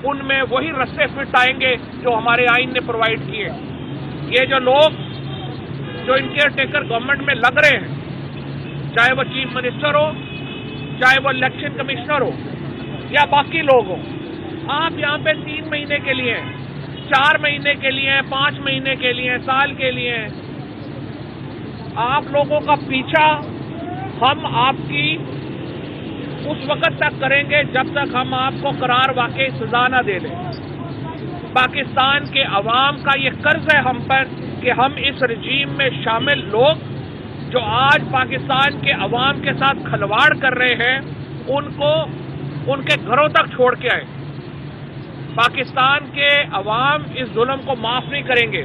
ان میں وہی رستے فٹ آئیں گے جو ہمارے آئین نے پرووائڈ کیے. یہ جو لوگ جو انکیئر ٹیکر گورنمنٹ میں لگ رہے ہیں، چاہے وہ چیف منسٹر ہو، چاہے وہ الیکشن کمشنر ہو یا باقی لوگ ہوں، آپ یہاں پہ 3 مہینے کے لیے ہیں، 4 مہینے کے لیے ہیں، 5 مہینے کے لیے ہیں، سال کے لیے ہیں. آپ لوگوں کا پیچھا ہم آپ کی اس وقت تک کریں گے جب تک ہم آپ کو قرار واقعی سزا نہ دے دیں. پاکستان کے عوام کا یہ قرض ہے ہم پر کہ ہم اس رجیم میں شامل لوگ جو آج پاکستان کے عوام کے ساتھ کھلواڑ کر رہے ہیں ان کو ان کے گھروں تک چھوڑ کے آئیں. پاکستان کے عوام اس ظلم کو معاف نہیں کریں گے.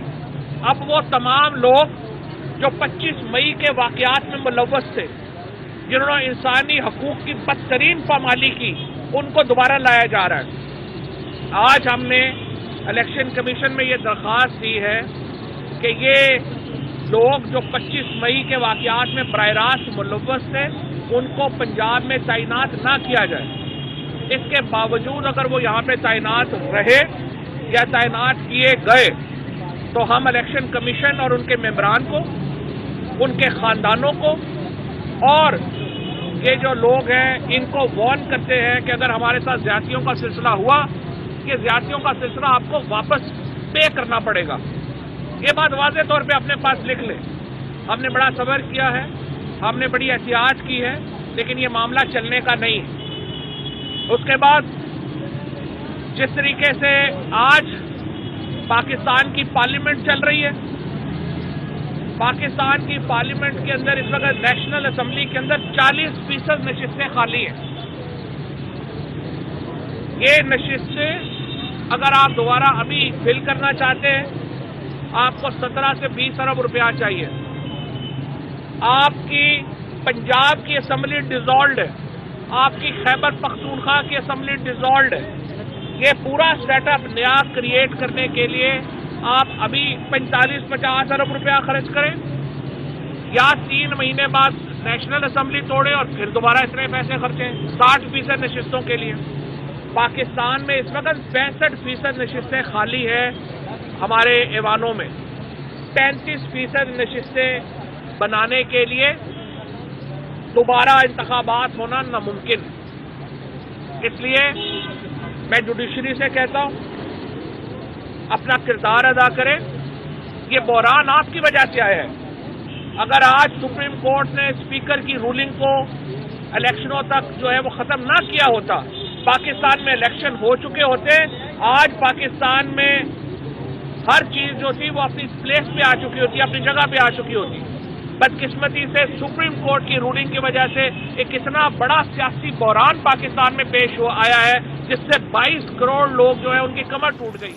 اب وہ تمام لوگ جو 25 مئی کے واقعات میں ملوث تھے، جنہوں نے انسانی حقوق کی بدترین پامالی کی، ان کو دوبارہ لایا جا رہا ہے. آج ہم نے الیکشن کمیشن میں یہ درخواست دی ہے کہ یہ لوگ جو 25 مئی کے واقعات میں براہ راست ملوث تھے ان کو پنجاب میں تعینات نہ کیا جائے. اس کے باوجود اگر وہ یہاں پہ تعینات رہے یا تعینات کیے گئے تو ہم الیکشن کمیشن اور ان کے ممبران کو، ان کے خاندانوں کو اور یہ جو لوگ ہیں ان کو وارن کرتے ہیں کہ اگر ہمارے ساتھ زیادتیوں کا سلسلہ ہوا، یہ زیادتیوں کا سلسلہ آپ کو واپس پے کرنا پڑے گا. یہ بات واضح طور پہ اپنے پاس لکھ لیں. ہم نے بڑا صبر کیا ہے، ہم نے بڑی احتیاط کی ہے، لیکن یہ معاملہ چلنے کا نہیں ہے. اس کے بعد جس طریقے سے آج پاکستان کی پارلیمنٹ چل رہی ہے، پاکستان کی پارلیمنٹ کے اندر اس وقت نیشنل اسمبلی کے اندر 40% نشستیں خالی ہیں. یہ نشستیں اگر آپ دوبارہ ابھی فل کرنا چاہتے ہیں آپ کو 17 سے 20 ارب روپیہ چاہیے. آپ کی پنجاب کی اسمبلی ڈیزالوڈ ہے، آپ کی خیبر پختونخوا کی اسمبلی ڈیزالوڈ ہے. یہ پورا سیٹ اپ نیا کریٹ کرنے کے لیے آپ ابھی 45-50 ارب روپیہ خرچ کریں یا 3 مہینے بعد نیشنل اسمبلی توڑیں اور پھر دوبارہ اتنے پیسے خرچیں 60% نشستوں کے لیے. پاکستان میں اس وقت 65% نشستیں خالی ہیں ہمارے ایوانوں میں. 35% نشستیں بنانے کے لیے دوبارہ انتخابات ہونا ناممکن. اس لیے میں جوڈیشری سے کہتا ہوں اپنا کردار ادا کریں. یہ بحران آپ کی وجہ سے آیا ہے. اگر آج سپریم کورٹ نے اسپیکر کی رولنگ کو الیکشنوں تک جو ہے وہ ختم نہ کیا ہوتا، پاکستان میں الیکشن ہو چکے ہوتے، آج پاکستان میں ہر چیز جو تھی وہ اپنی پلیس پہ آ چکی ہوتی، اپنی جگہ پہ آ چکی ہوتی. بدقسمتی سے سپریم کورٹ کی رولنگ کی وجہ سے ایک اتنا بڑا سیاسی بحران پاکستان میں پیش آیا ہے جس سے 22 کروڑ لوگ جو ہے ان کی کمر ٹوٹ گئی.